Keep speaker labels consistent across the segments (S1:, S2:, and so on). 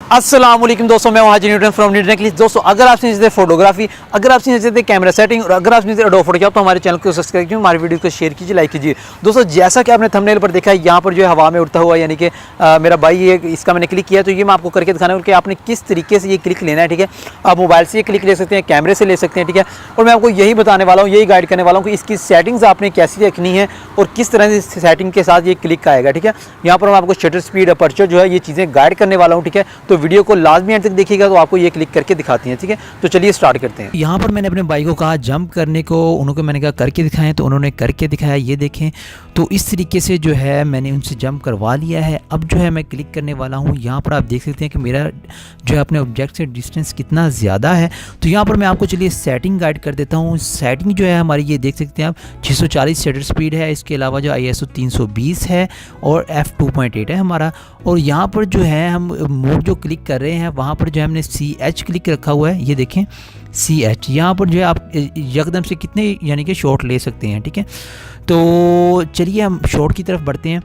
S1: अस्सलाम वालेकुम दोस्तों, मैं हाजी न्यूटन फ्रॉम न्यूटन क्लिक। दोस्तों, अगर आप सीखते हैं फोटोग्राफी, अगर आप सीखते हैं कैमरा सेटिंग और अगर आप सीखते हैं एडोब फोटोशॉप, तो हमारे चैनल को सब्सक्राइब कीजिए, हमारी वीडियो को शेयर कीजिए, लाइक कीजिए। दोस्तों, जैसा कि आपने थंबनेल पर देखा है, यहाँ पर जो है हवा में उड़ता हुआ, यानी कि मेरा भाई ये इसका मैंने क्लिक किया, तो ये मैं आपको करके दिखाना है कि आपने किस तरीके से ये क्लिक लेना है। ठीक है, आप मोबाइल से ये क्लिक ले सकते हैं, कैमरे से ले सकते हैं। ठीक है, और मैं आपको यही बताने वाला हूँ, यही गाइड करने वाला हूँ कि इसकी सेटिंग्स आपने कैसी रखनी है और किस तरह से सेटिंग के साथ ये क्लिक आएगा। ठीक है, यहाँ पर मैं आपको शटर स्पीड, अपर्चर जो है ये चीज़ें गाइड करने वाला हूँ। ठीक है, तो वीडियो को लाजमी तक देखिएगा तो आपको ये क्लिक करके दिखाती हैं। ठीक है, तो चलिए स्टार्ट करते हैं। यहाँ पर मैंने अपने भाई को कहा जंप करने को, उनको मैंने कहा करके दिखाएं, तो उन्होंने करके दिखाया। ये देखें, तो इस तरीके से जो है मैंने उनसे जंप करवा लिया है। अब जो है मैं क्लिक करने वाला हूँ। यहाँ पर आप देख सकते हैं कि मेरा जो है अपने ऑब्जेक्ट से डिस्टेंस कितना ज़्यादा है। तो यहाँ पर मैं आपको चलिए सेटिंग गाइड कर देता हूँ। सेटिंग जो है हमारी, ये देख सकते हैं आप, 640 शटर स्पीड है। इसके अलावा जो ISO 320 है और f2.8 है हमारा। और यहाँ पर जो है हम मोड जो क्लिक कर रहे हैं, वहाँ पर जो है हमने CH क्लिक रखा हुआ है। ये देखें CH, यहाँ पर जो है आप यकदम से कितने यानी कि शॉट ले सकते हैं। ठीक है, तो चलिए हम शॉट की तरफ बढ़ते हैं।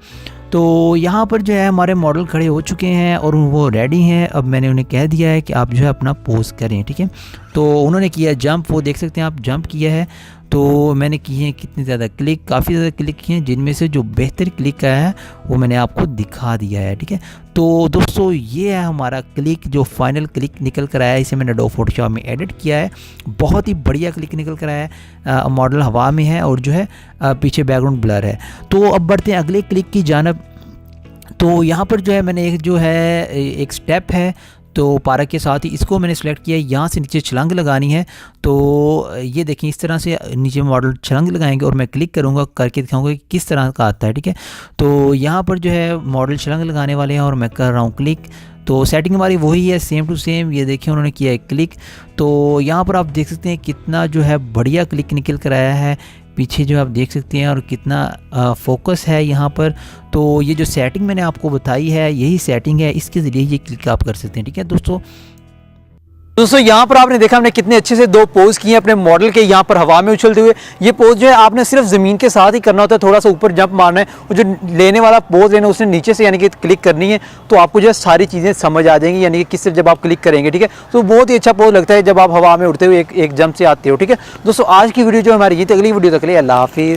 S1: तो यहाँ पर जो है हमारे मॉडल खड़े हो चुके हैं और वो रेडी हैं। अब मैंने उन्हें कह दिया है कि आप जो है अपना पोज करें। ठीक है, तो उन्होंने किया जंप, वो देख सकते हैं आप, जंप किया है। तो मैंने किए हैं कितने ज़्यादा क्लिक, काफ़ी ज़्यादा क्लिक किए हैं, जिनमें से जो बेहतर क्लिक आया है वो मैंने आपको दिखा दिया है। ठीक है, तो दोस्तों ये है हमारा क्लिक, जो फाइनल क्लिक निकल कर आया है। इसे मैंने एडोब फोटोशॉप में एडिट किया है। बहुत ही बढ़िया क्लिक निकल कर आया है। मॉडल हवा में है और जो है पीछे बैकग्राउंड ब्लर है। तो अब बढ़ते हैं अगले क्लिक की जानब। तो यहाँ पर जो है मैंने एक स्टेप है, तो पार्क के साथ ही इसको मैंने सेलेक्ट किया है। यहाँ से नीचे छलांग लगानी है। तो ये देखें, इस तरह से नीचे मॉडल छलांग लगाएंगे और मैं क्लिक करूँगा, करके दिखाऊंगा कि किस तरह का आता है। ठीक है, तो यहाँ पर जो है मॉडल छलांग लगाने वाले हैं और मैं कर रहा हूँ क्लिक। तो सेटिंग हमारी वही है, सेम टू सेम। ये देखिए उन्होंने किया है क्लिक। तो यहाँ पर आप देख सकते हैं कितना जो है बढ़िया क्लिक निकल कर आया है। पीछे जो आप देख सकते हैं और कितना फोकस है यहाँ पर। तो ये जो सेटिंग मैंने आपको बताई है, यही सेटिंग है, इसके ज़रिए ये क्लिक आप कर सकते हैं। ठीक है दोस्तों, यहाँ पर आपने देखा हमने कितने अच्छे से दो पोज किए अपने मॉडल के, यहाँ पर हवा में उछलते हुए। ये पोज जो है आपने सिर्फ ज़मीन के साथ ही करना होता है, थोड़ा सा ऊपर जंप मारना है और जो लेने वाला पोज लेना उसने नीचे से यानी कि क्लिक करनी है। तो आपको जो है सारी चीज़ें समझ आ जाएंगी, यानी कि किस जब आप क्लिक करेंगे। ठीक है, तो बहुत ही अच्छा पोज लगता है जब आप हवा में उड़ते हुए एक जंप से आते हो। ठीक है दोस्तों, आज की वीडियो जो हमारी ये, अगली वीडियो तक के लिए अल्लाह हाफिज़।